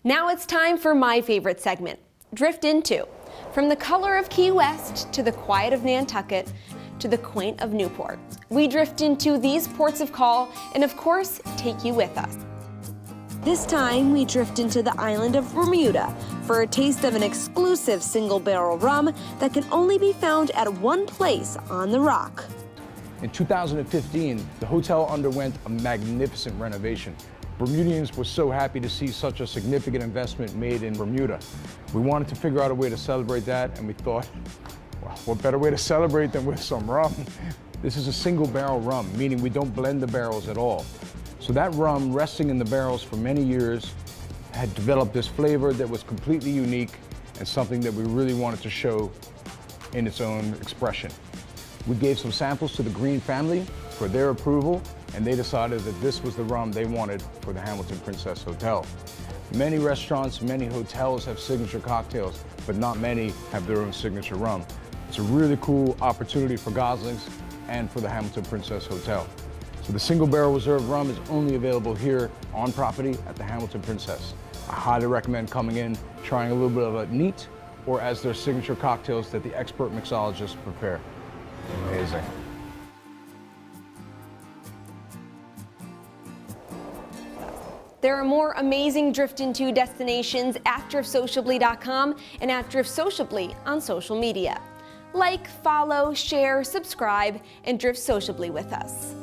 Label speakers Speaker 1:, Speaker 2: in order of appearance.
Speaker 1: Now it's time for my favorite segment, Drift Into. From the color of Key West to the quiet of Nantucket to the quaint of Newport, we drift into these ports of call and of course take you with us. This time we drift into the island of Bermuda for a taste of an exclusive single barrel rum that can only be found at one place on the Rock.
Speaker 2: In 2015, the hotel underwent a magnificent renovation. Bermudians were so happy to see such a significant investment made in Bermuda. We wanted to figure out a way to celebrate that, and we thought, well, what better way to celebrate than with some rum? This is a single barrel rum, meaning we don't blend the barrels at all. So that rum, resting in the barrels for many years, had developed this flavor that was completely unique and something that we really wanted to show in its own expression. We gave some samples to the Green family for their approval, and they decided that this was the rum they wanted for the Hamilton Princess Hotel. Many restaurants, many hotels have signature cocktails, but not many have their own signature rum. It's a really cool opportunity for Goslings and for the Hamilton Princess Hotel. So the single barrel reserve rum is only available here on property at the Hamilton Princess. I highly recommend coming in, trying a little bit of a neat or as their signature cocktails that the expert mixologists prepare. Amazing.
Speaker 1: There are more amazing Drift Into destinations at driftsociably.com and at Drift Sociably on social media. Like, follow, share, subscribe, and drift sociably with us.